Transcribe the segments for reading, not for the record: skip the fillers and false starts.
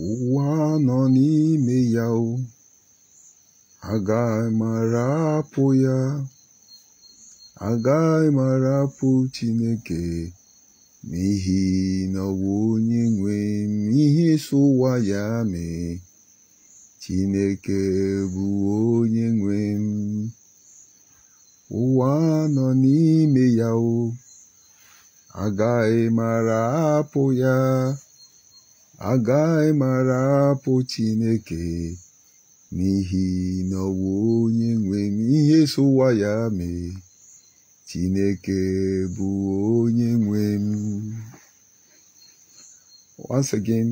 Ụwa nọ n'ime ya o, agaghị m arapụ ya, agaghị m arapụ Chineke, n'ihi na ọ bụ onye nwe m, ihe so ụwa ya mee. Chineke bụ onye nwe m. Ụwa nọ n'ime ya o, agaghị m arapụ ya, agaghị m arapụ Chineke, n'ihi na ọ bụ onye nwe m, ihe so ụwa ya mee. Chineke bụ onye nwe m. Once again,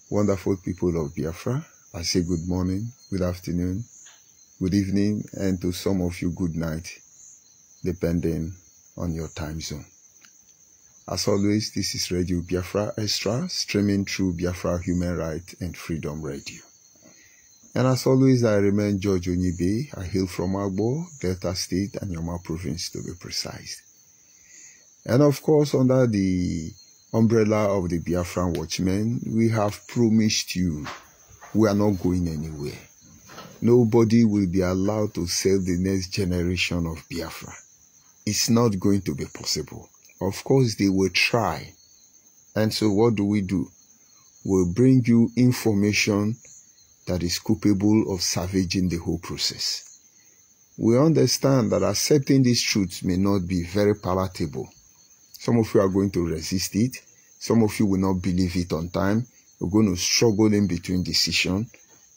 wonderful people of Biafra, I say good morning, good afternoon, good evening, and to some of you, good night, depending on your time zone. As always, this is Radio Biafra Extra, streaming through Biafra Human Rights and Freedom Radio. And as always, I remain George ONYIBE. I hail from Agbo, Delta State, and Yoma Province to be precise. And of course, under the umbrella of the Biafran Watchmen, we have promised you we are not going anywhere. Nobody will be allowed to save the next generation of Biafra. It's not going to be possible. Of course, they will try. And so what do? We'll bring you information that is capable of savaging the whole process. We understand that accepting these truths may not be very palatable. Some of you are going to resist it. Some of you will not believe it on time. You're going to struggle in between decisions.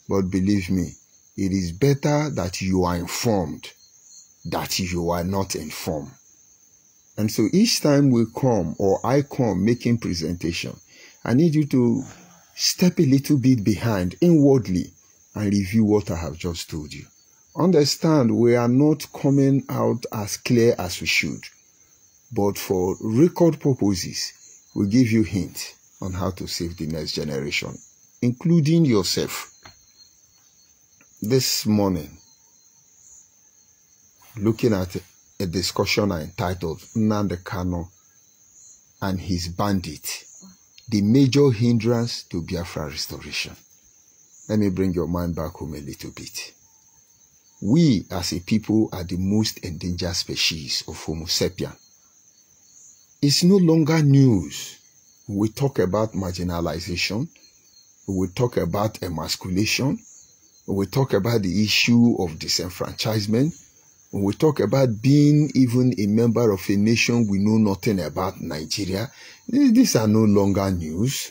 But believe me, it is better that you are informed than you are not informed. And so each time we come, or I come making presentation, I need you to step a little bit behind inwardly and review what I have just told you. Understand, we are not coming out as clear as we should. But for record purposes, we give you hints on how to save the next generation, including yourself. This morning, looking at a discussion I entitled Nnamdi Kanu and his bandits, the major hindrance to Biafra restoration. Let me bring your mind back home a little bit. We as a people are the most endangered species of Homo sapien. It's no longer news. We talk about marginalization. We talk about emasculation. We talk about the issue of disenfranchisement. We talk about being even a member of a nation we know nothing about, Nigeria. These are no longer news.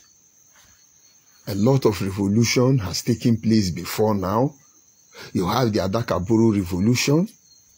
A lot of revolution has taken place before now. You have the Adakaburu revolution.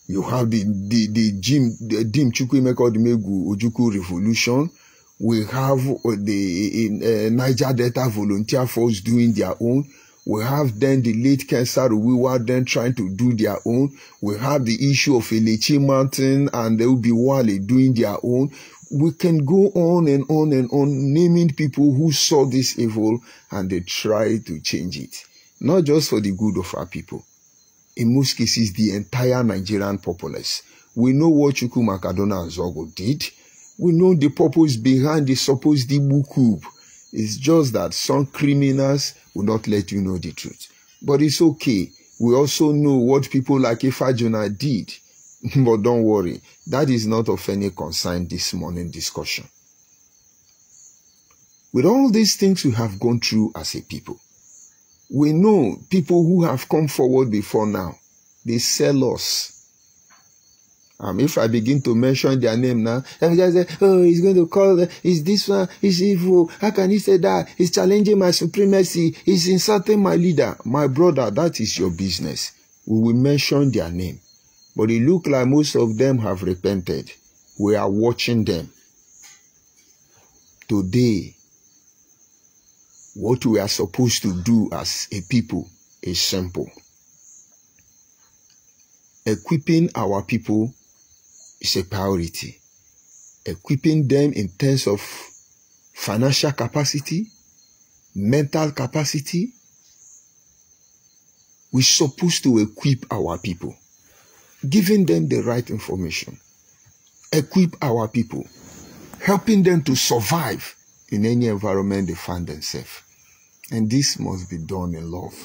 You have the Dim Chukwuemeka Odumegwu Ojukwu revolution. We have the Niger Delta volunteer force doing their own. We have then the late Kensaru Wiwa then trying to do their own. We have the issue of Elechi Mountain and Ubi Wale doing their own. We can go on and on and on, naming people who saw this evil and they tried to change it. Not just for the good of our people. In most cases, the entire Nigerian populace. We know what Chukwu Makadona and Zogo did. We know the purpose behind the supposed Igbo coup. It's just that some criminals will not let you know the truth. But it's okay. We also know what people like Ifajuna did. But don't worry, that is not of any concern this morning discussion. With all these things we have gone through as a people, we know people who have come forward before now, they sell us. If I begin to mention their name now, everybody say, oh, he's going to call, is this one, he's evil, how can he say that? He's challenging my supremacy, he's insulting my leader. My brother, that is your business. We will mention their name. But it looks like most of them have repented. We are watching them. Today, what we are supposed to do as a people is simple. Equipping our people is a priority. Equipping them in terms of financial capacity, mental capacity. We're supposed to equip our people, giving them the right information. Equip our people, helping them to survive in any environment they find themselves. And this must be done in love.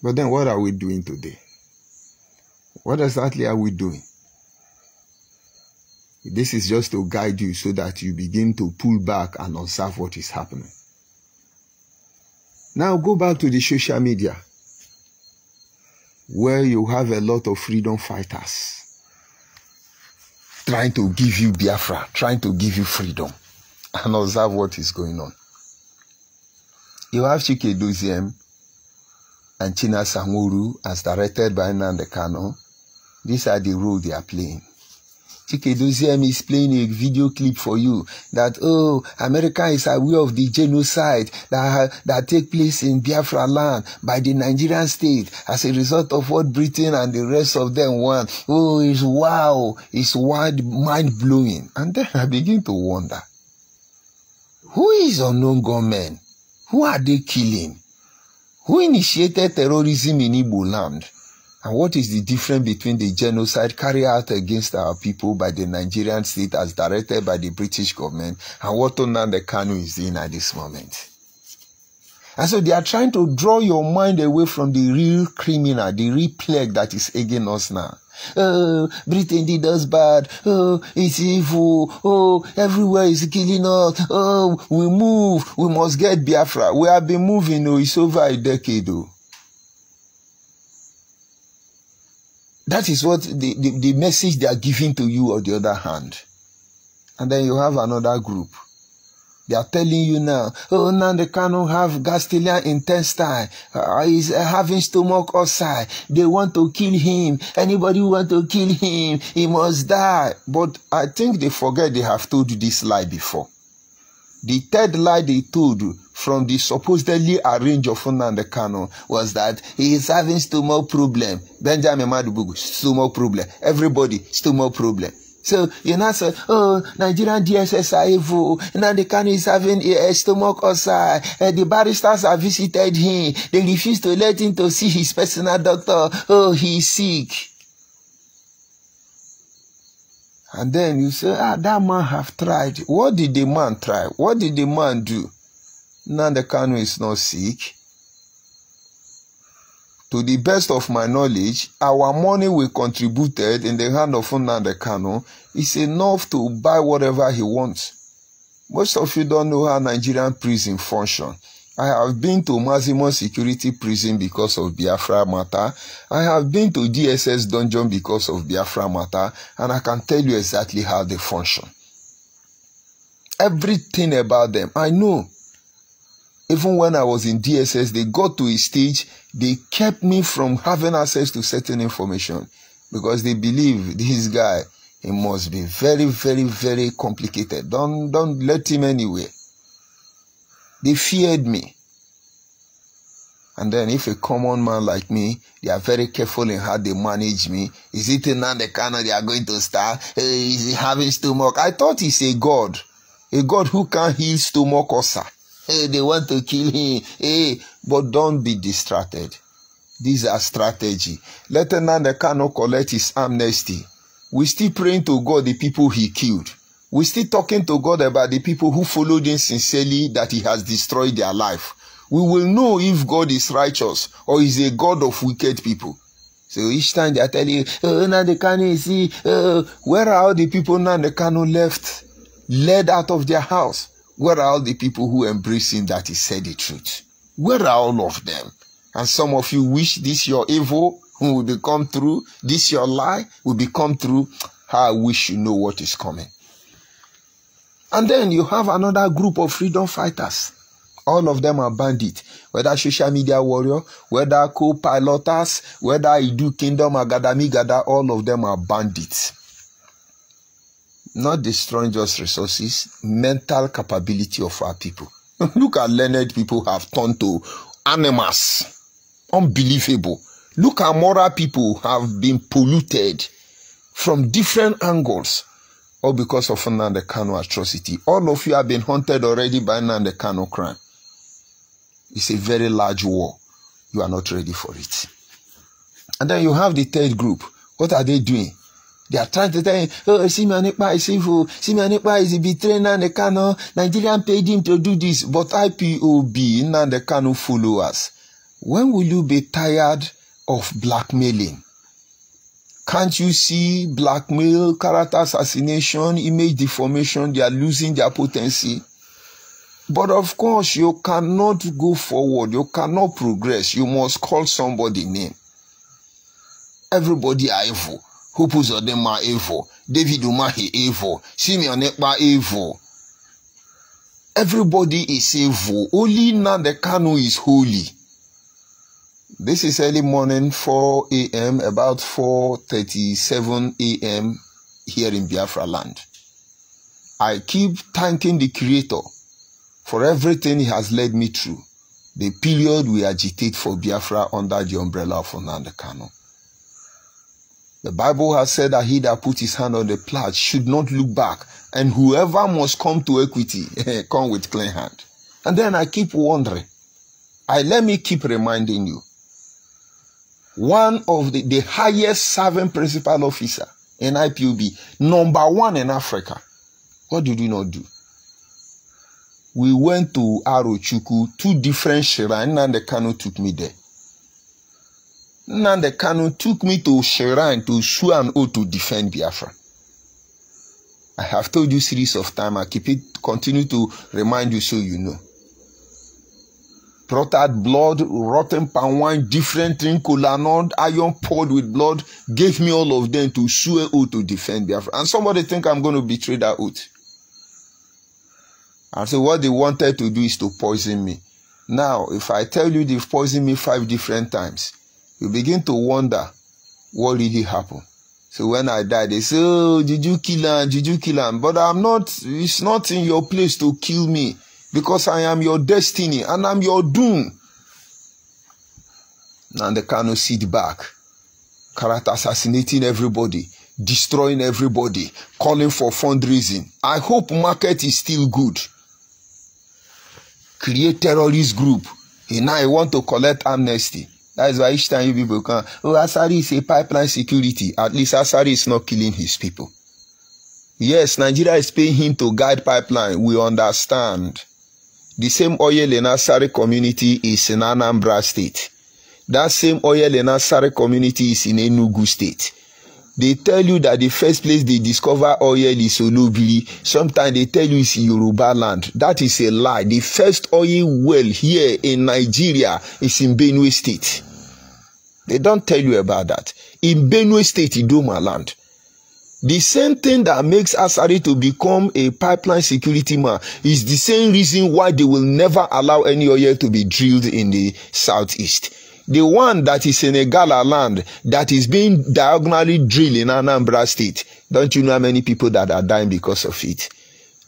But then what are we doing today? What exactly are we doing? This is just to guide you so that you begin to pull back and observe what is happening. Now go back to the social media, where you have a lot of freedom fighters trying to give you Biafra, trying to give you freedom, and observe what is going on. You have Chike Doziem and China Samuru as directed by Nnamdi Kanu. These are the role they are playing. Chike Doziem is playing a video clip for you that, oh, America is aware of the genocide that take place in Biafra land by the Nigerian state as a result of what Britain and the rest of them want. Oh, it's wow, it's mind-blowing. And then I begin to wonder, who is unknown gunmen? Who are they killing? Who initiated terrorism in Igbo land? And what is the difference between the genocide carried out against our people by the Nigerian state as directed by the British government and what Nnamdi Kanu is doing at this moment? And so they are trying to draw your mind away from the real criminal, the real plague that is against us now. Oh, Britain did us bad. Oh, it's evil. Oh, everywhere is killing us. Oh, we move. We must get Biafra. We have been moving. Oh, it's over a decade. Oh. That is what the message they are giving to you on the other hand. And then you have another group. They are telling you now, oh, Nnamdi Kanu have gastritis intestine. He's having stomach ulcer. They want to kill him. Anybody who want to kill him, he must die. But I think they forget they have told you this lie before. The third lie they told from the supposedly arranged of Nnamdi Kanu was that he is having stomach problem. Benjamin Madubugu, stomach problem. Everybody, stomach problem. So you now say, oh, Nigerian DSS are evil. Nnamdi Kanu is having a stomach ulcer. The barristers have visited him. They refuse to let him to see his personal doctor. Oh, he is sick. And then you say, ah, that man have tried. What did the man try? What did the man do? Nnamdi Kanu is not sick. To the best of my knowledge, our money we contributed in the hand of Nnamdi Kanu is enough to buy whatever he wants. Most of you don't know how Nigerian prison function. I have been to maximum security prison because of Biafra matter. I have been to DSS dungeon because of Biafra matter. And I can tell you exactly how they function. Everything about them, I know. Even when I was in DSS, they got to a stage, they kept me from having access to certain information because they believe this guy, he must be very, very, very complicated. Don't let him anywhere. They feared me. And then if a common man like me, they are very careful in how they manage me. Is it Nnamdi Kanu they are going to start? Is he having stomach? I thought he's a God who can heal stomach ulcer. They want to kill him. But don't be distracted. These are strategy. Let Nnamdi Kanu collect his amnesty. We still praying to God the people he killed. We still talking to God about the people who followed him sincerely that he has destroyed their life. We will know if God is righteous or is a God of wicked people. So each time they are telling you, oh, Nnamdi Kanu is where are all the people Nnamdi Kanu led out of their house? Where are all the people who embrace him that he said the truth? Where are all of them? And some of you wish this your evil will become true. This your lie will become true. How I wish you know what is coming. And then you have another group of freedom fighters. All of them are bandits. Whether social media warrior, whether co-piloters, whether Idu Kingdom, Agadami Gada, all of them are bandits. Not destroying just resources, mental capability of our people. Look at learned people have turned to animals. Unbelievable. Look at moral people have been polluted from different angles. All because of Nnamdi Kanu atrocity. All of you have been haunted already by Nnamdi Kanu crime. It's a very large war. You are not ready for it. And then you have the third group. What are they doing? They are trying to tell you, oh, Simeon Ekpa is evil. Simeon Ekpa is betraying Nnamdi Kanu. Nigerian paid him to do this. But IPOB, Nnamdi Kanu followers, when will you be tired of blackmailing? Can't you see blackmail, character assassination, image deformation? They are losing their potency. But of course, you cannot go forward. You cannot progress. You must call somebody name. Everybody are evil. Hopus Odema evil. David Umahi evil. Simeon Ekpa evil. Everybody is evil. Only Nnamdi Kanu is holy. This is early morning, 4 a.m., about 4:37 a.m. here in Biafra land. I keep thanking the Creator for everything He has led me through. The period we agitate for Biafra under the umbrella of Nnamdi Kanu. The Bible has said that he that put his hand on the plough should not look back, and whoever must come to equity, come with clean hand. And then I keep wondering, let me keep reminding you, one of the highest serving principal officer in IPOB, #1 in Africa, what did we not do? We went to Arochukwu, 2 different shrines, Nnamdi Kanu took me there. Nnamdi Kanu took me to shrine to swear an oath to defend Biafra. I have told you series of times, I continue to remind you so you know. Protted blood, rotten palm wine, different drink, cola nut, iron poured with blood, gave me all of them to swear oath to defend Biafra. And somebody think I'm going to betray that oath. And so what they wanted to do is to poison me. Now, if I tell you they've poisoned me 5 different times, you begin to wonder what really happened. So when I died, they say, oh, did you kill him? Did you kill him? But I'm not, it's not in your place to kill me, because I am your destiny and I'm your doom. Nnamdi Kanu sit back, character assassinating everybody, destroying everybody, calling for fundraising. I hope market is still good. Create terrorist group. And now I want to collect amnesty. That is why each time you people come, oh, Asari is a pipeline security. At least Asari is not killing his people. Yes, Nigeria is paying him to guide pipeline. We understand. The same oil in Asari community is in Anambra State. That same oil in Asari community is in Enugu State. They tell you that the first place they discover oil is Olobili. Sometimes they tell you it's in Yoruba land. That is a lie. The first oil well here in Nigeria is in Benue State. They don't tell you about that. In Benue State, Idoma land. The same thing that makes Asari to become a pipeline security man is the same reason why they will never allow any oil to be drilled in the southeast. The one that is in a Gala land that is being diagonally drilled in Anambra State, don't you know how many people that are dying because of it?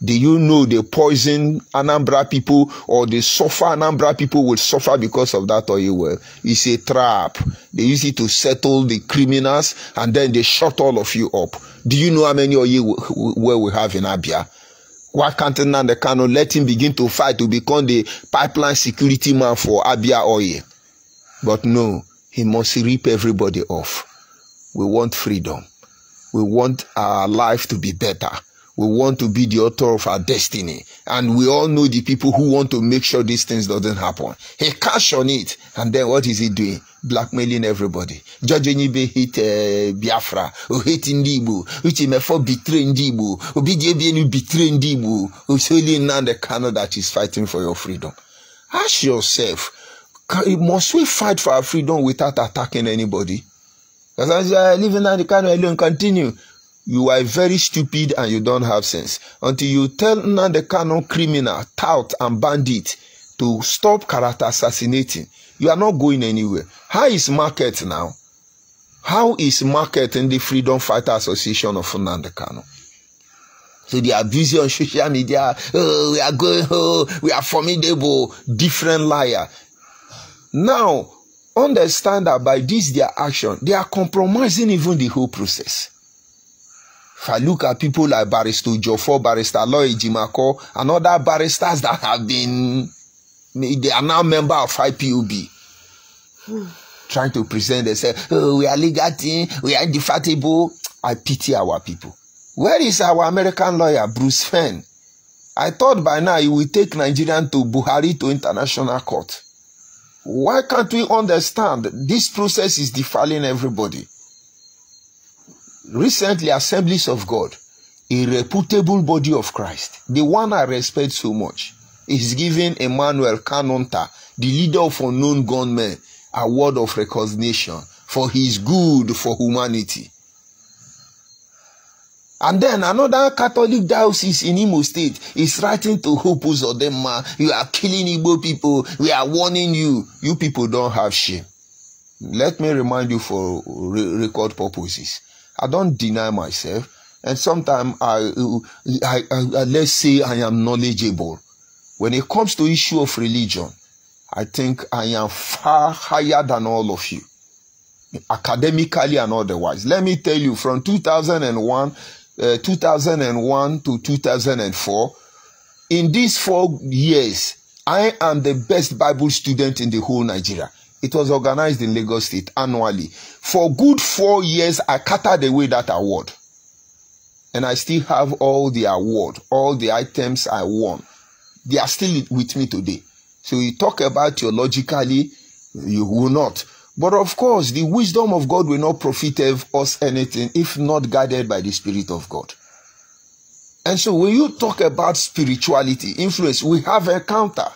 Do you know the poison Anambra people or the suffer Anambra people will suffer because of that oil well? It's a trap. They use it to settle the criminals and then they shut all of you up. Do you know how many oil well we have in Abia? Why can't Nnamdi Kanu let him begin to fight to become the pipeline security man for Abia oil? But no, he must rip everybody off. We want freedom. We want our life to be better. We want to be the author of our destiny. And we all know the people who want to make sure these things doesn't happen. He cash on it. And then what is he doing? Blackmailing everybody. Judge ONYIBE hate Biafra. Or hate Ndibu. Which he may for betray Ndibu. Or BJB betray Ndibu. It's only Nnamdi Kanu that is fighting for your freedom. Ask yourself, must we fight for our freedom without attacking anybody? Because as you are living Nnamdi Kanu alone, continue. You are very stupid and you don't have sense. Until you tell Nnamdi Kanu criminal, tout and bandit to stop character assassinating, you are not going anywhere. How is market now? How is market in the Freedom Fighter Association of Nnamdi Kanu? So they are busy on social media. Oh, we are going, oh, we are formidable. Different liar. Now, understand that by this their action, they are compromising even the whole process. If I look at people like Barrister Jofo, Barrister Loy Jimako, and other barristers that have been, they are now member of IPOB, trying to present themselves, oh, we are legal team, we are indefatigable. I pity our people. Where is our American lawyer, Bruce Fenn? I thought by now he will take Nigerian to Buhari to international court. Why can't we understand this process is defiling everybody? Recently, Assemblies of God, a reputable body of Christ, the one I respect so much, is giving Emmanuel Kanonta, the leader of unknown gunmen, a word of recognition for his good for humanity. And then another Catholic diocese in Imo State is writing to Hope Uzodinma, you are killing Igbo people, we are warning you. You people don't have shame. Let me remind you for record purposes. I don't deny myself, and sometimes let's say I am knowledgeable. When it comes to issue of religion, I think I am far higher than all of you, academically and otherwise. Let me tell you, from 2001 to 2004, in these 4 years, I am the best Bible student in the whole Nigeria. It was organized in Lagos State annually. For good 4 years, I carted away that award. And I still have all the award, all the items I won. They are still with me today. So you talk about theologically, you will not. But of course, the wisdom of God will not profit us anything if not guided by the Spirit of God. And so when you talk about spirituality, influence, we have a counter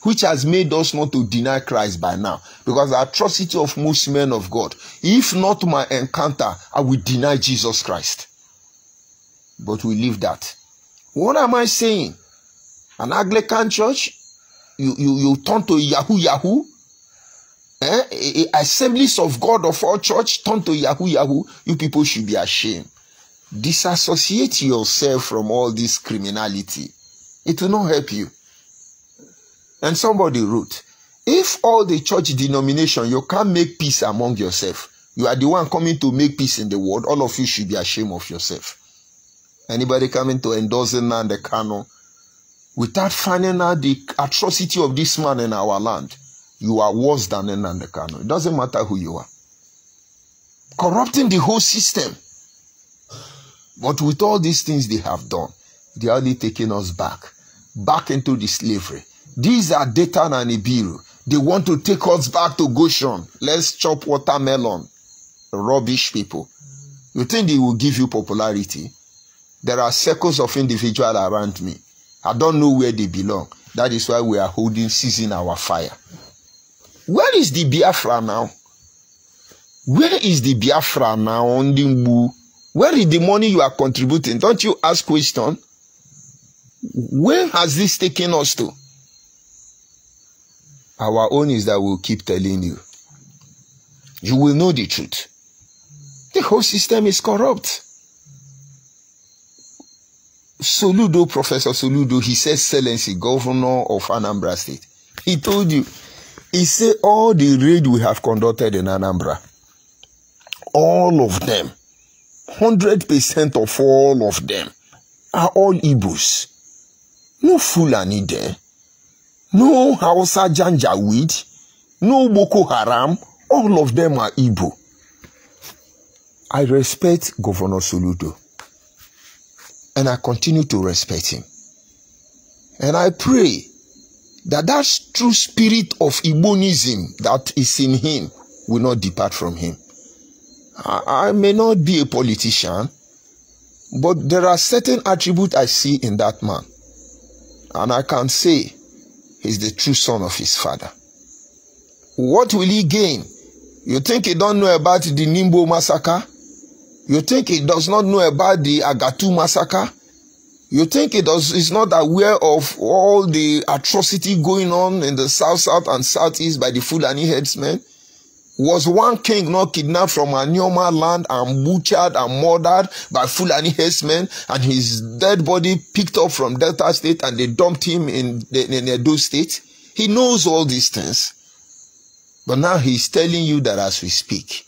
which has made us not to deny Christ by now. Because the atrocity of most men of God, if not my encounter, I will deny Jesus Christ. But we leave that. What am I saying? An Anglican church, you turn to Yahoo. Assemblies of God of all church turn to Yahoo. You people should be ashamed. Disassociate yourself from all this criminality. It will not help you. And somebody wrote, if all the church denomination, you can't make peace among yourself, you are the one coming to make peace in the world, all of you should be ashamed of yourself. Anybody coming to endorse Nnamdi Kanu without finding out the atrocity of this man in our land, you are worse than Nnamdi Kanu. It doesn't matter who you are. Corrupting the whole system. But with all these things they have done, they are only taking us back into the slavery. These are Datan and Ibiru. They want to take us back to Goshen. Let's chop watermelon. Rubbish people. You think they will give you popularity? There are circles of individuals around me. I don't know where they belong. That is why we are seizing our fire. Where is the Biafra now? Where is the Biafra now on the move? Where is the money you are contributing? Don't you ask question? Where has this taken us to? Our own is that we'll keep telling you. You will know the truth. The whole system is corrupt. Soludo, Professor Soludo, he says, Excellency, Governor of Anambra State. He told you, he said all the raid we have conducted in Anambra, all of them, 100% of all of them are all Igbos. No Fulani there. No Hausa Janjaweed. No Boko Haram. All of them are Igbo. I respect Governor Soludo. And I continue to respect him. And I pray that that true spirit of Igbonism that is in him will not depart from him. I may not be a politician, but there are certain attributes I see in that man. And I can say he's the true son of his father. What will he gain? You think he don't know about the Nimbo massacre? You think he does not know about the Agatu massacre? You think he is not aware of all the atrocity going on in the south and southeast by the Fulani headsmen? Was one king not kidnapped from Anyoma land and butchered and murdered by Fulani headsmen, and his dead body picked up from Delta State and they dumped him in Edo State? He knows all these things. But now he's telling you that as we speak,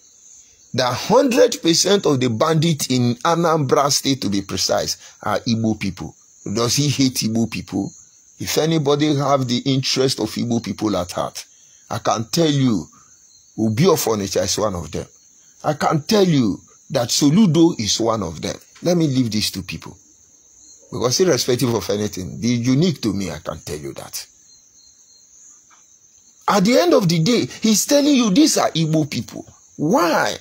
that 100% of the bandits in Anambra State, to be precise, are Igbo people. Does he hate Igbo people? If anybody have the interest of Igbo people at heart, I can tell you, Obi of Onitsha is one of them. I can tell you, that Soludo is one of them. Let me leave these two people. Because irrespective of anything, they're unique to me, I can tell you that. At the end of the day, he's telling you these are Igbo people. Why?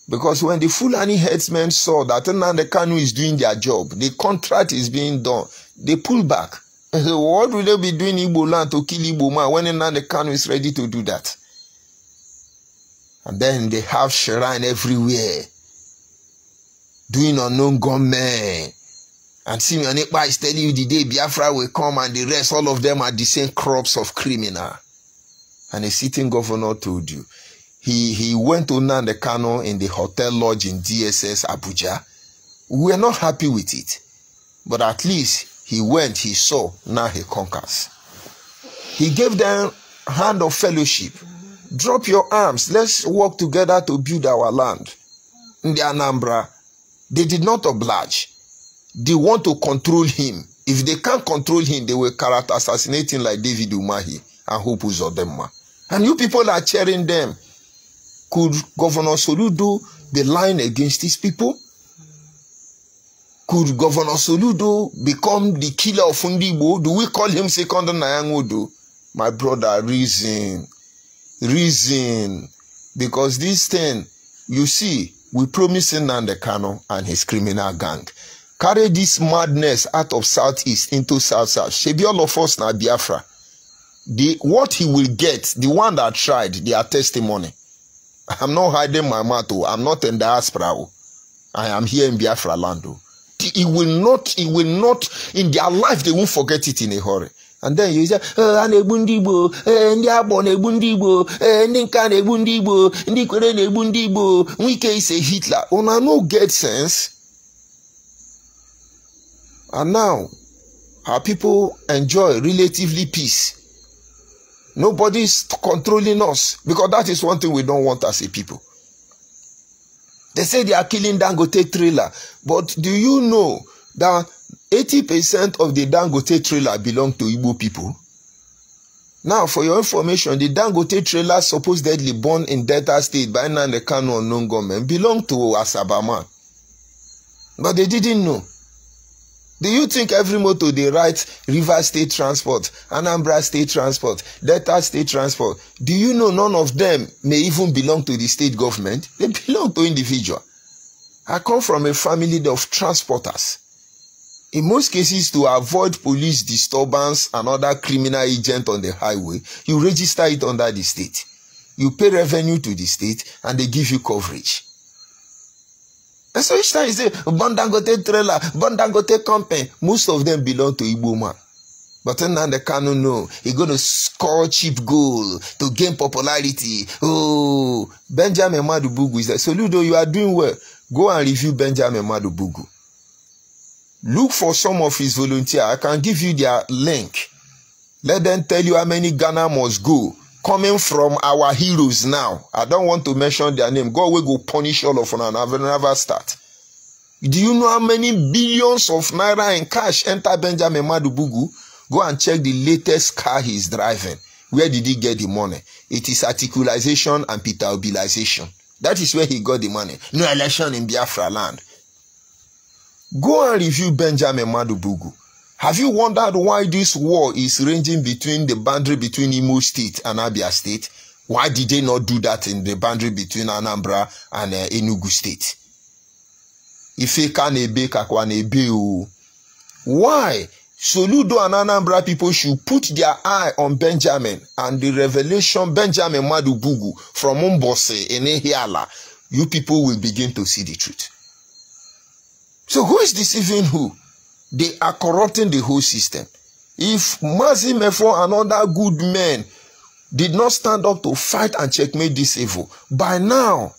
Because when the Fulani headsmen saw that Nnamdi Kanu is doing their job, the contract is being done, they pull back. What will they be doing Igbo land to kill Igbo man when Nnamdi Kanu is ready to do that? And then they have shrine everywhere, doing unknown gunmen. And Simeon Ekpa is telling you the day Biafra will come and the rest, all of them are the same crops of criminal. And a sitting governor told you. He went to Nnamdi Kanu in the hotel lodge in DSS Abuja. We were not happy with it. But at least he went, he saw, now he conquers. He gave them a hand of fellowship. Drop your arms. Let's work together to build our land. In the Anambra, they did not oblige. They want to control him. If they can't control him, they will character assassinate him like David Umahi and Hope Uzodinma. And you people are cheering them. Could Governor Soludo be lying against these people? Could Governor Soludo become the killer of Fundibo? Do we call him Second Nyangodo? My brother, reason. Reason. Because this thing, you see, we promise Nnamdi Kanu and his criminal gang. Carry this madness out of Southeast into South-South. Shebi all of us na Biafra. What he will get, the one that tried, their testimony. I'm not hiding my mouth. I'm not in diaspora. I am here in Biafra land. It will not, in their life, they won't forget it in a hurry. And then you say, Nebundibo, Ndiabo Nebundibo, Ninka Nebundibo, Nikore Nebundibo, Wike is a Hitler. Una no get sense. And now, our people enjoy relatively peace. Nobody's controlling us, because that is one thing we don't want as a people. They say they are killing Dangote trailer, but do you know that 80% of the Dangote trailer belong to Igbo people? Now, for your information, the Dangote trailer supposedly born in Delta State by Nnamdi Kanu unknown government belong to Asabama. But they didn't know. Do you think every motor they write River State Transport, Anambra State Transport, Delta State Transport? Do you know none of them may even belong to the state government? They belong to individual. I come from a family of transporters. In most cases, to avoid police disturbance and other criminal agent on the highway, you register it under the state. You pay revenue to the state and they give you coverage. And so each time you say, Bandangote trailer, Bandangote company, most of them belong to Igbo man. But then Nnamdi Kanu know, he's going to score cheap goal to gain popularity. Oh, Benjamin Madubugu is there. So Ludo, you are doing well. Go and review Benjamin Madubugu. Look for some of his volunteers. I can give you their link. Let them tell you how many Ghana must go. Coming from our heroes now. I don't want to mention their name. God will go punish all of them and have never start. Do you know how many billions of naira in cash enter Benjamin Madubugu? Go and check the latest car he's driving. Where did he get the money? It is articulation and Peter Obilization. That is where he got the money. No election in Biafra land. Go and review Benjamin Madubugu. Have you wondered why this war is ranging between the boundary between Imo State and Abia State? Why did they not do that in the boundary between Anambra and Enugu State? Why? Soludo and Anambra people should put their eye on Benjamin and the revelation Benjamin Madubugu from Umbose in Ehiala. You people will begin to see the truth. So who is deceiving who? They are corrupting the whole system. If Mazi Mefo and other good men did not stand up to fight and checkmate this evil, by now,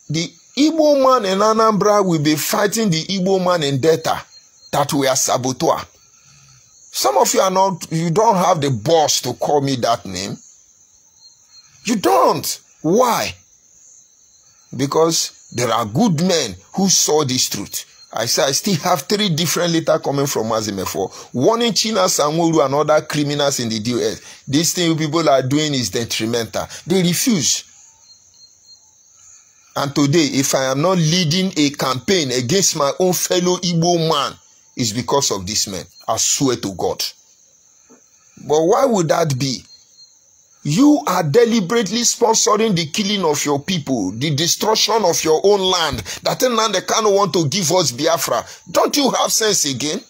the Igbo man in Anambra will be fighting the Igbo man in Delta that we are saboteur. Some of you are not, you don't have the balls to call me that name. You don't. Why? Because there are good men who saw this truth. I say I still have 3 different letters coming from Mazimefo. One in China, Sanworu, and other criminals in the US. This thing people are doing is detrimental. They refuse. And today, if I am not leading a campaign against my own fellow Igbo man, it's because of this man. I swear to God. But why would that be? You are deliberately sponsoring the killing of your people, the destruction of your own land. That Nnamdi Kanu want to give us Biafra. Don't you have sense again?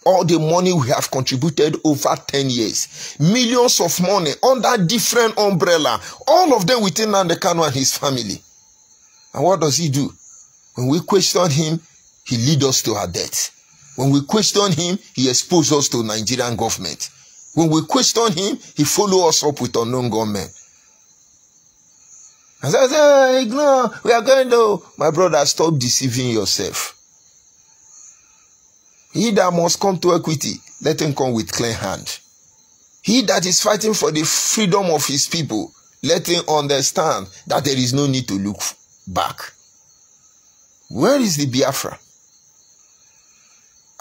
All the money we have contributed over 10 years, millions of money under different umbrella, all of them within Nnamdi Kanu and his family. And what does he do? When we question him, he leads us to our death. When we question him, he exposes us to Nigerian government. When we question him, he follows us up with unknown gunmen. As I say, ignore, we are going to... My brother, stop deceiving yourself. He that must come to equity, let him come with clean hand. He that is fighting for the freedom of his people, let him understand that there is no need to look back. Where is the Biafra?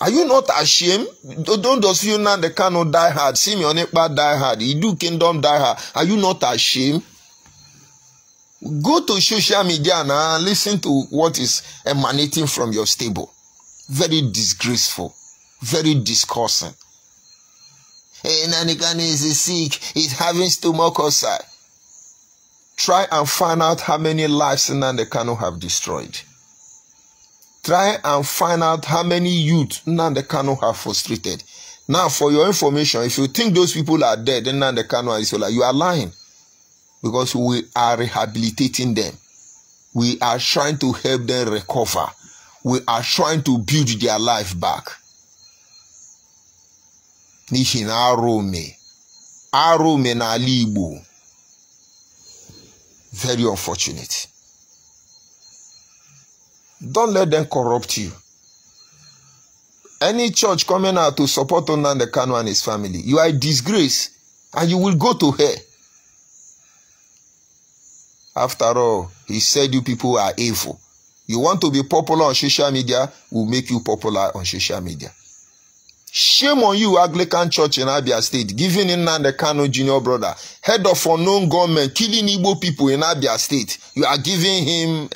Are you not ashamed? Don't those you now the Kanu die hard? Simeon Ekpa die hard. Idu Kingdom die hard. Are you not ashamed? Go to social media now and listen to what is emanating from your stable. Very disgraceful. Very disgusting. Hey, Nnamdi Kanu is sick. He's having stomach ulcer. Try and find out how many lives Nnamdi Kanu have destroyed. Try and find out how many youth Nnamdi Kanu have frustrated. Now, for your information, if you think those people are dead, then Nnamdi Kanu and Isola, you are lying. Because we are rehabilitating them. We are trying to help them recover. We are trying to build their life back. Nishin Arome. Arome na Igbo. Very unfortunate. Don't let them corrupt you. Any church coming out to support Nnamdi Kanu and his family, you are a disgrace and you will go to hell. After all, he said you people are evil. You want to be popular on social media, we'll make you popular on social media. Shame on you, Anglican Church in Abia State, giving Nnamdi Kanu junior brother, head of unknown government, killing Igbo people in Abia State. You are giving him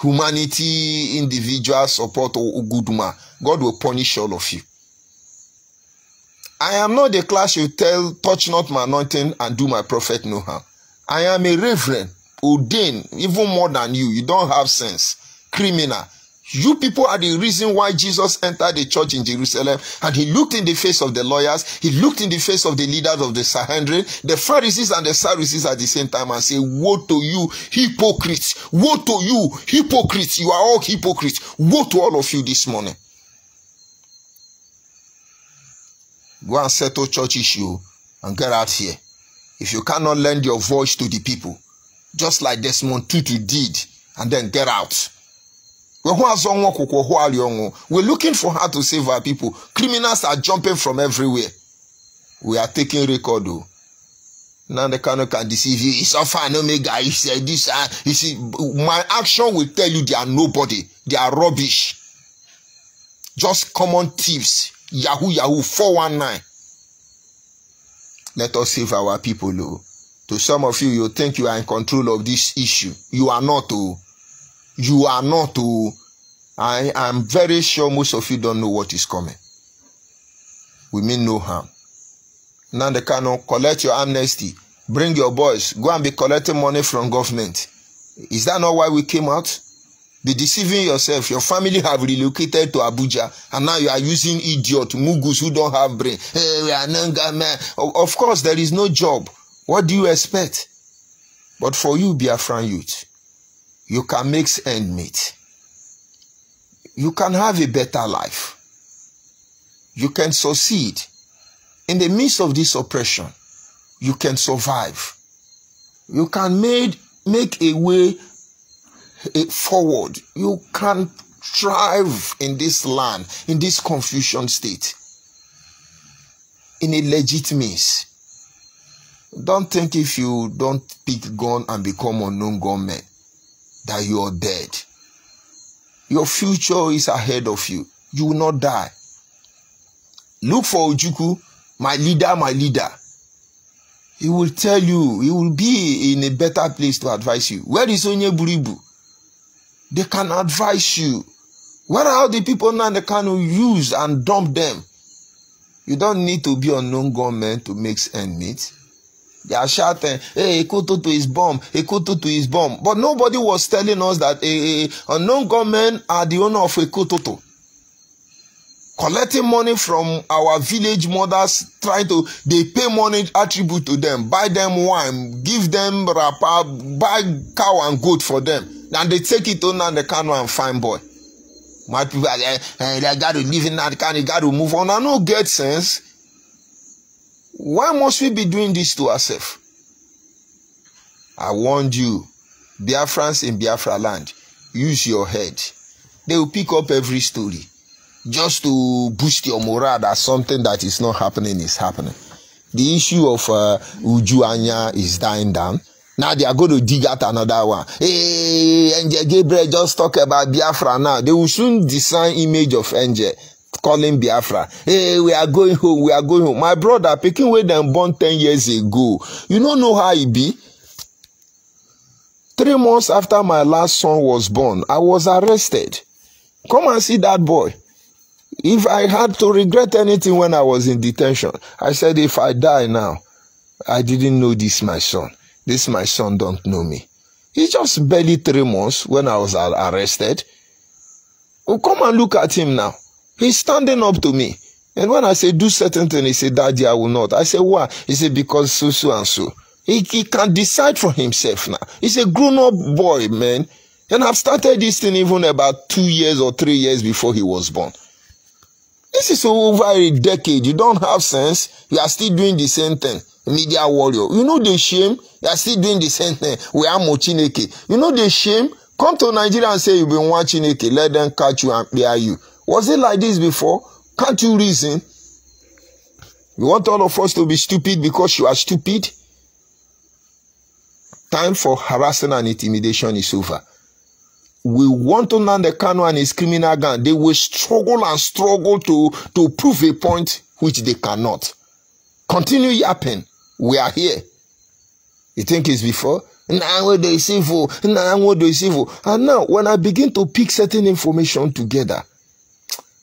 humanity, individual support, or good man. God will punish all of you. I am not the class you tell, touch not my anointing and do my prophet no harm. I am a reverend, ordained, even more than you. You don't have sense. Criminal. You people are the reason why Jesus entered the church in Jerusalem and he looked in the face of the lawyers, he looked in the face of the leaders of the Sanhedrin, the Pharisees and the Sadducees at the same time and say, woe to you, hypocrites! Woe to you, hypocrites! You are all hypocrites! Woe to all of you this morning. Go and settle church issue and get out here. If you cannot lend your voice to the people, just like Desmond Tutu did, and then get out. We're looking for how to save our people. Criminals are jumping from everywhere. We are taking record though. Nnamdi Kanu can deceive you. It's all fine, Omega. He said this. You see, my action will tell you they are nobody. They are rubbish. Just common thieves. Yahoo, 419. Let us save our people though. To some of you, you think you are in control of this issue. You are not though. You are not to. I am very sure most of you don't know what is coming. We mean no harm. Nnamdi Kanu, collect your amnesty. Bring your boys. Go and be collecting money from government. Is that not why we came out? Be deceiving yourself. Your family have relocated to Abuja and now you are using idiot mugus who don't have brain. Hey, we are man. Of course, there is no job. What do you expect? But for you, Biafran youth, you can make ends meet. You can have a better life. You can succeed. In the midst of this oppression, you can survive. You can make a way forward. You can thrive in this land, in this confusion state, in a legit means. Don't think if you don't pick gun and become unknown gunmen that you are dead. Your future is ahead of you. You will not die. Look for Ojukwu, my leader, my leader. He will tell you, he will be in a better place to advise you. Where is ONYIBE? They can advise you. Where are all the people now they can use and dump them? You don't need to be unknown government to make ends meet. They are shouting, hey, Ekoto to his bomb, Ekoto to his bomb. But nobody was telling us that unknown government are the owner of Ekoto. Collecting money from our village mothers, trying to, they pay money attribute to them, buy them wine, give them wrapper, buy cow and goat for them. And they take it on and the Kanu and fine boy. My people, they got to live in that kind, they got to move on. I don't get sense. Why must we be doing this to ourselves? I warned you, Biafrans in Biafra land, use your head. They will pick up every story just to boost your morale that something that is not happening is happening. The issue of Ujuanya is dying down. Now they are going to dig out another one. Hey, Angel Gabriel just talk about Biafra now. They will soon design image of Angel calling Biafra. Hey, we are going home, we are going home. My brother, picking where them born 10 years ago. You don't know how it be? 3 months after my last son was born, I was arrested. Come and see that boy. If I had to regret anything when I was in detention, I said, if I die now, I didn't know this my son. This my son don't know me. He's just barely 3 months when I was arrested. Oh, come and look at him now. He's standing up to me. And when I say do certain things, he said, Daddy, I will not. I said, why? He said, because so and so. He can decide for himself now. He's a grown-up boy, man. And I've started this thing even about 2 years or 3 years before he was born. This is over a decade. You don't have sense. You are still doing the same thing. Media warrior. You know the shame? You are still doing the same thing. We are Mochineke. You know the shame? Come to Nigeria and say you've been watching Chineke. Let them catch you and clear you. Was it like this before? Can't you reason? You want all of us to be stupid because you are stupid? Time for harassing and intimidation is over. We want to Nnamdi Kanu and his criminal gang. They will struggle and struggle to prove a point which they cannot. Continue yapping. We are here. You think it's before? Now they is evil. Now they is evil. And now when I begin to pick certain information together,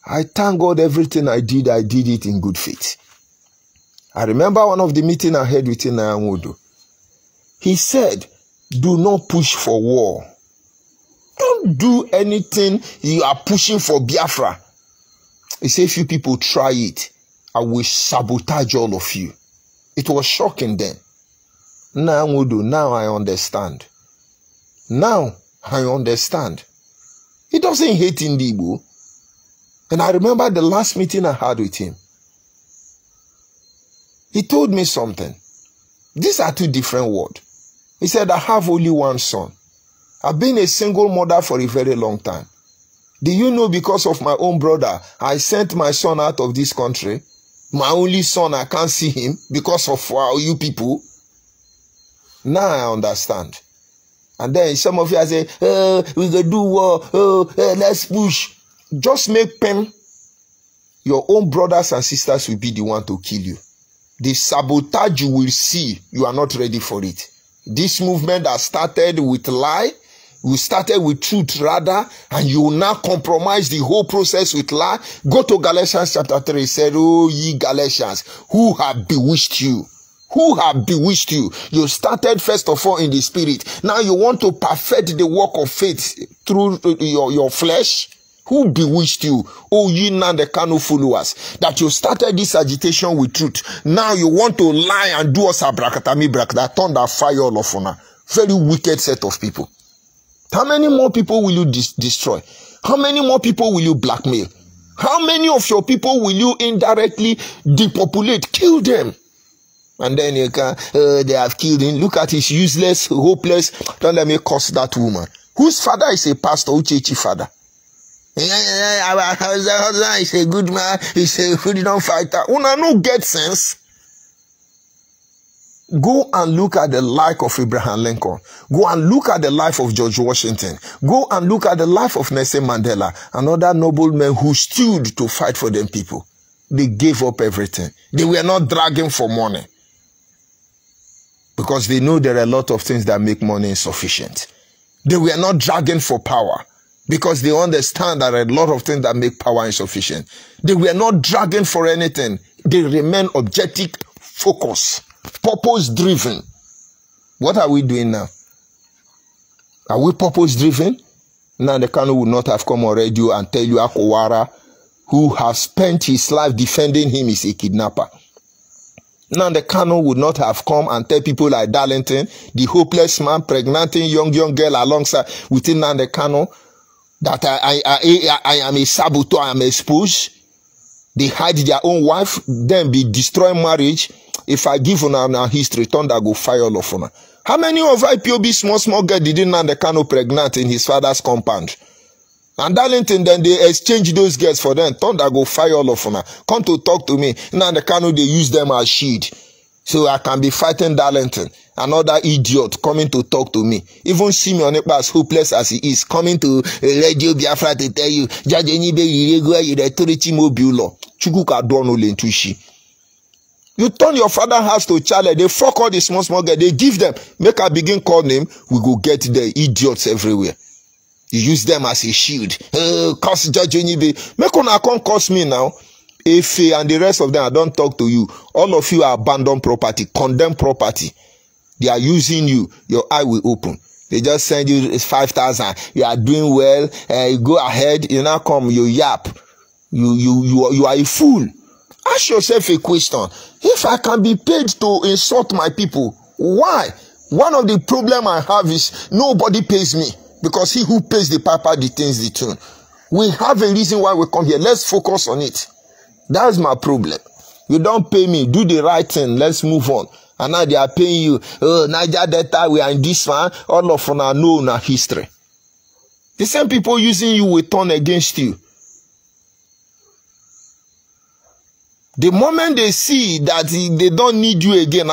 I thank God everything I did it in good faith. I remember one of the meetings I had with Nnamdi. He said, do not push for war. Don't do anything you are pushing for Biafra. He said, if you people try it, I will sabotage all of you. It was shocking then. Now I understand. Now I understand. He doesn't hate Igbo. And I remember the last meeting I had with him. He told me something. These are two different words. He said, I have only one son. I've been a single mother for a very long time. Do you know because of my own brother, I sent my son out of this country? My only son, I can't see him because of you people. Now I understand. And then some of you are saying, we can do war, let's push. Just make pain. Your own brothers and sisters will be the one to kill you. The sabotage you will see, you are not ready for it. This movement that started with lie, we started with truth rather, and you will now compromise the whole process with lie. Go to Galatians chapter 3. It said, oh, ye Galatians, who have bewitched you? Who have bewitched you? You started first of all in the spirit. Now you want to perfect the work of faith through your flesh? Who bewitched you? Oh, ye Nnamdi Kanu followers, that you started this agitation with truth. Now you want to lie and do us abrakatami brakata, thunder fire all of una. Very wicked set of people. How many more people will you destroy? How many more people will you blackmail? How many of your people will you indirectly depopulate? Kill them. And then you can, they have killed him. Look at his useless, hopeless. Don't let me curse that woman. Whose father is a pastor? Uchechi father. He's a good man. He's a freedom fighter. Una no get sense. Go and look at the life of Abraham Lincoln. Go and look at the life of George Washington. Go and look at the life of Nelson Mandela and other noblemen who stood to fight for them people. They gave up everything. They were not dragging for money. because they know there are a lot of things that make money insufficient. They were not dragging for power because they understand that there are a lot of things that make power insufficient. They were not dragging for anything. They remain objective, focused, purpose-driven. What are we doing now? Are we purpose-driven? Nnamdi Kanu would not have come on radio and tell you Akowara, who has spent his life defending him, is a kidnapper. Nnamdi Kanu would not have come and tell people like Darlington, the hopeless man, pregnanting young girl alongside with Nnamdi Kanu, that I am a saboteur, I am exposed. They hide their own wife, then be destroying marriage. If I give on our history, thunder go fire all of una. How many of IPOB small girl did Nnamdi Kanu pregnant in his father's compound? And Darlington, then they exchange those girls for them. Thunder go fire all of them. Come to talk to me. Nnamdi Kanu, they use them as shield. So I can be fighting Darlington. Another idiot coming to talk to me. Even Simeon, as hopeless as he is, coming to Radio Biafra to tell you, Judge ONYIBE, you the authority mobile law. Chukuka dono lentushi. You turn your father's house to Charlie. They fuck all the small girls. They give them. Make a begin call name. We go get the idiots everywhere. You use them as a shield. Curse Judge ONYIBE. Make una come curse me now. Efe and the rest of them, I don't talk to you. All of you are abandoned property, condemned property. They are using you. Your eye will open. They just send you 5,000. You are doing well. You go ahead. You now come. You yap. You are a fool. Ask yourself a question. If I can be paid to insult my people, why? One of the problem I have is nobody pays me. Because he who pays the piper detains the tune. We have a reason why we come here. Let's focus on it. That's my problem. You don't pay me. Do the right thing. Let's move on. And now they are paying you. Oh, Niger Delta, we are in this one. All of us know our history. The same people using you will turn against you. The moment they see that they don't need you again,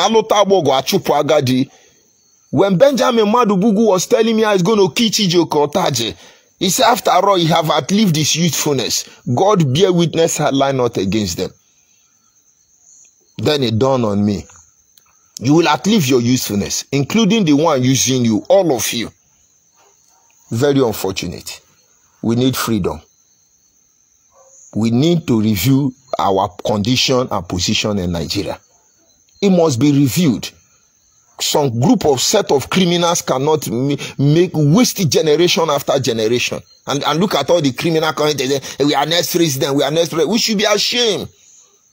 when Benjamin Madubugu was telling me I was going to kill Chijioke Otaje, he said, after all, he have outlived his youthfulness. God bear witness, I lie not against them. Then it dawned on me. You will outlive your usefulness, including the one using you, all of you. Very unfortunate. We need freedom. We need to review our condition and position in Nigeria. It must be reviewed. Some group of set of criminals cannot make waste generation after generation. And look at all the criminal community. We are next president. We are next president. We should be ashamed.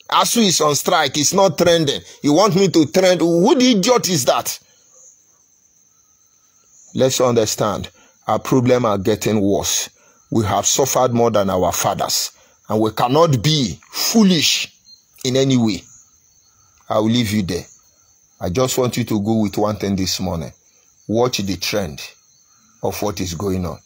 ASU is on strike. It's not trending. You want me to trend? Who the idiot is that? Let's understand. Our problems are getting worse. We have suffered more than our fathers. And we cannot be foolish in any way. I will leave you there. I just want you to go with one thing this morning. Watch the trend of what is going on.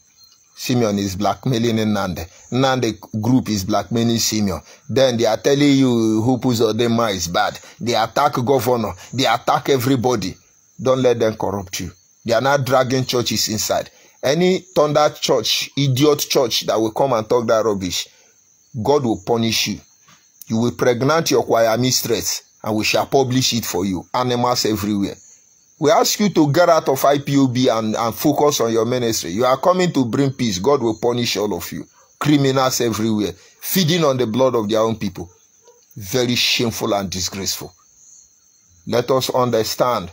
Simeon is blackmailing Nnamdi. Nnamdi group is blackmailing Simeon. Then they are telling you who Uzodinma is bad. They attack governor. They attack everybody. Don't let them corrupt you. They are not dragging churches inside. Any thunder church, idiot church that will come and talk that rubbish, God will punish you. You will pregnant your choir mistress, and we shall publish it for you. Animals everywhere. We ask you to get out of IPOB and focus on your ministry. You are coming to bring peace. God will punish all of you. Criminals everywhere, feeding on the blood of their own people. Very shameful and disgraceful. Let us understand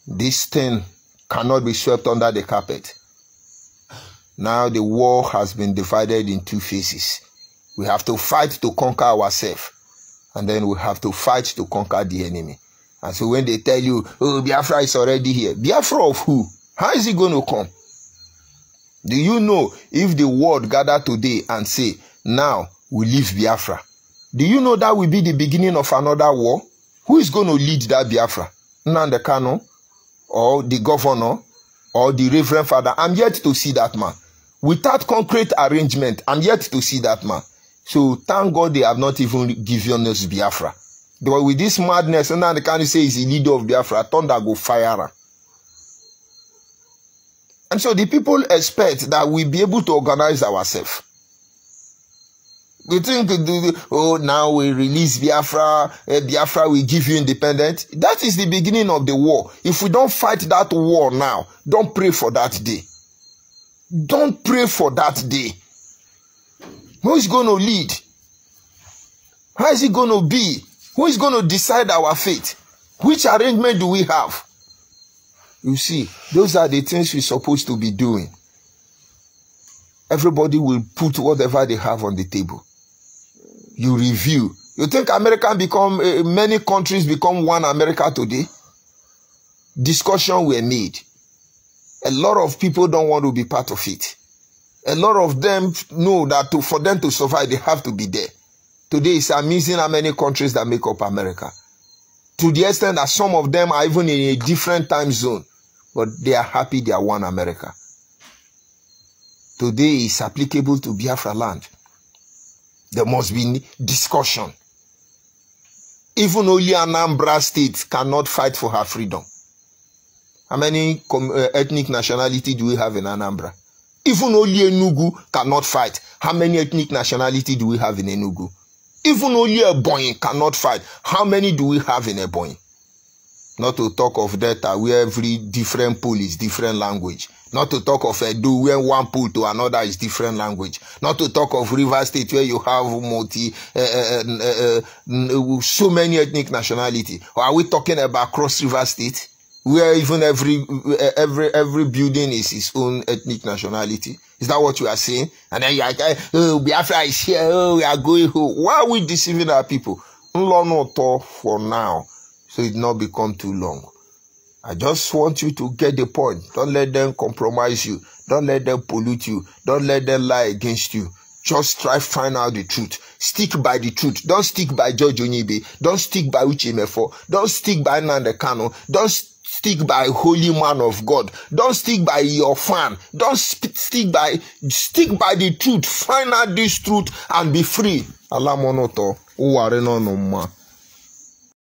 this thing cannot be swept under the carpet. Now the war has been divided in two phases. We have to fight to conquer ourselves. And then we have to fight to conquer the enemy. And so when they tell you, oh, Biafra is already here. Biafra of who? How is he going to come? Do you know if the world gather today and say, now we leave Biafra? Do you know that will be the beginning of another war? Who is going to lead that Biafra? Nnamdi Kanu? Or the governor? Or the reverend father? I'm yet to see that man. Without concrete arrangement, I'm yet to see that man. So thank God they have not even given us Biafra. But with this madness, and now the Kanu say he's the leader of Biafra, thunder go fire. And so the people expect that we'll be able to organize ourselves. You think, oh, now we release Biafra, Biafra will give you independence? That is the beginning of the war. If we don't fight that war now, don't pray for that day. Don't pray for that day. Who is going to lead? How is it going to be? Who is going to decide our fate? Which arrangement do we have? You see, those are the things we're supposed to be doing. Everybody will put whatever they have on the table. You review. You think many countries become one America today? Discussion were made. A lot of people don't want to be part of it. A lot of them know that for them to survive, they have to be there. Today, it's amazing how many countries that make up America. To the extent that some of them are even in a different time zone. But they are happy they are one America. Today is applicable to Biafra land. There must be discussion. Even only Anambra State cannot fight for her freedom. How many ethnic nationality do we have in Anambra? Even only Enugu cannot fight. How many ethnic nationality do we have in Enugu? Even only Ebonyi cannot fight. How many do we have in Ebonyi? Not to talk of Delta, where every different pool is different language. Not to talk of Edo, where one pool to another is different language. Not to talk of River State, where you have so many ethnic nationality. Or are we talking about Cross River State, where even every building is its own ethnic nationality? Is that what you are saying? And then you are like, oh, Biafra is here, oh, we are going home. Why are we deceiving our people? For now, so it not become too long. I just want you to get the point. Don't let them compromise you. Don't let them pollute you. Don't let them lie against you. Just try to find out the truth. Stick by the truth. Don't stick by George ONYIBE. Don't stick by Uchimefo. Don't stick by Nnamdi Kanu. Don't stick by Holy Man of God. Don't stick by your fan. Don't stick by the truth. Find out this truth and be free. Allah monoto. Uware no ma.